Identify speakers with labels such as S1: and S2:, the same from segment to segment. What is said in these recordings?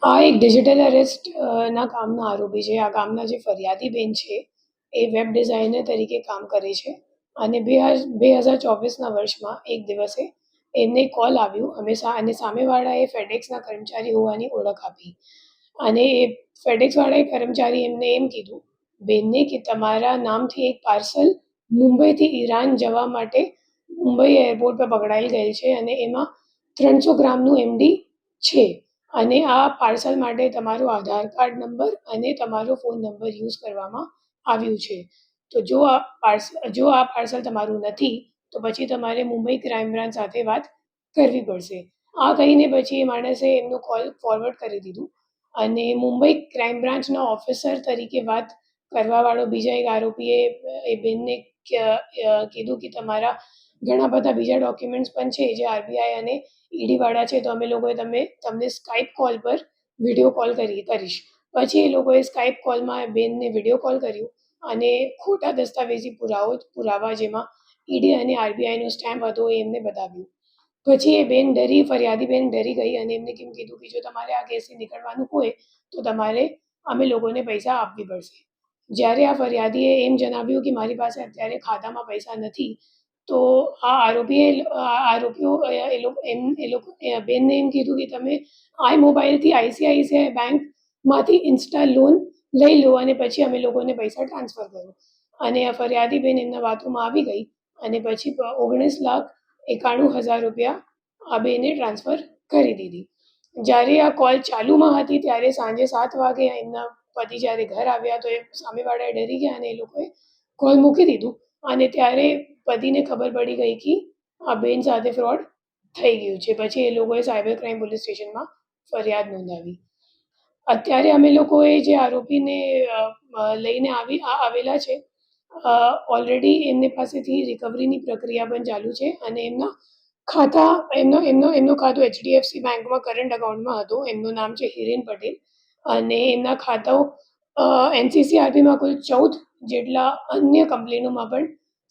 S1: આ એક digital arrest ના કામના આરોપી છે. આ કામના જે ફરિયાદી બેન છે એ વેબ ડિઝાઇનર તરીકે કામ કરે છે અને 2024ના વર્ષમાં એક દિવસે એમને કોલ આવ્યું અને સામેવાળાએ ફેડેક્સના કર્મચારી હોવાની ઓળખ આપી અને એ ફેડેક્સવાળાએ કર્મચારી એમને એમ કીધું બેનને કે તમારા નામથી એક પાર્સલ મુંબઈથી ઈરાન જવા માટે મુંબઈ એરપોર્ટ પર પકડાઈ ગયેલ છે અને એમાં 300 ગ્રામનું MD છે અને આ પાર્સલ માટે તમારો આધાર કાર્ડ નંબર અને તમારો ફોન નંબર યુઝ કરવામાં આવ્યું છે. તો જો આ પાર્સલ તમારું નથી તો પછી તમારે મુંબઈ ક્રાઇમ બ્રાન્ચ સાથે વાત કરવી પડશે. આ કહીને પછી એ માણસે એમનું કોલ ફોરવર્ડ કરી દીધું અને મુંબઈ ક્રાઇમ બ્રાન્ચના ઓફિસર તરીકે વાત કરવાવાળો બીજા એક આરોપીએ એ બેનને કીધું કે તમારા ઘણા બધા બીજા ડોક્યુમેન્ટ્સ પણ છે જે RBI અને ED વાળા છે, તો અમે લોકોએ તમને સ્કાઈપ કોલ પર વિડીયો કોલ કરીશ. પછી એ લોકોએ સ્કાઈપ કોલમાં બેનને વિડીયો કોલ કર્યું અને ખોટા દસ્તાવેજી પુરાવા જેમાં ED અને RBIનો સ્ટેમ્પ હતો એ એમને બતાવ્યું. પછી એ ફરિયાદી બેન ડરી ગઈ અને એમને કેમ કીધું કે જો તમારે આ કેસથી નીકળવાનું હોય તો તમારે અમે લોકોને પૈસા આપવી પડશે. જ્યારે આ ફરિયાદીએ એમ જણાવ્યું કે મારી પાસે અત્યારે ખાતામાં પૈસા નથી, તો આ આરોપીઓ બેનને એમ કીધું કે તમે મોબાઈલથી ICICI બેંકમાંથી ઇન્સ્ટા લોન લઈ લો અને પછી અમે લોકોને પૈસા ટ્રાન્સફર કરો. અને આ ફરિયાદી બેન એમના વાતોમાં આવી ગઈ અને પછી 19,91,000 રૂપિયા આ બેને ટ્રાન્સફર કરી દીધી. જ્યારે આ કોલ ચાલુમાં હતી ત્યારે સાંજે 7 વાગે એમના પતિ જ્યારે ઘર આવ્યા તો એ સામેવાળાએ ડરી ગયા અને એ લોકોએ કોલ મૂકી દીધું અને ત્યારે પતિને ખબર પડી ગઈ કે આ બેન સાથે ફ્રોડ થઈ ગયું છે. પછી એ લોકોએ સાયબર ક્રાઇમ પોલીસ સ્ટેશનમાં ફરિયાદ નોંધાવી. અત્યારે અમે લોકોએ જે આરોપીને લઈને આવેલા છે, ઓલરેડી એમની પાસેથી રિકવરીની પ્રક્રિયા પણ ચાલુ છે અને એમનો ખાતો HDFC બેંકમાં કરંટ અકાઉન્ટમાં હતો. એમનું નામ છે હિરેન પટેલ અને એમના ખાતાઓ NCCRBમાં કુલ 14 જેટલા અન્ય કંપનીઓમાં પણ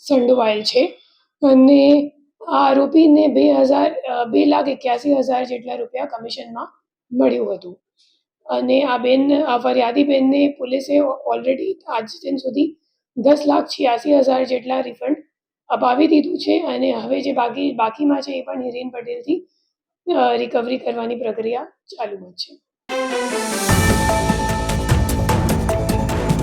S1: સંડોવાયેલ છે અને આ આરોપીને 2,81,000 જેટલા રૂપિયા કમિશનમાં મળ્યું હતું અને આ ફરિયાદી બેનને પોલીસે ઓલરેડી આજ દિન સુધી 10,86,000 જેટલા રિફંડ અપાવી દીધું છે અને હવે જે બાકીમાં છે એ પણ હિરેન પટેલથી રિકવરી કરવાની પ્રક્રિયા ચાલુમાં છે.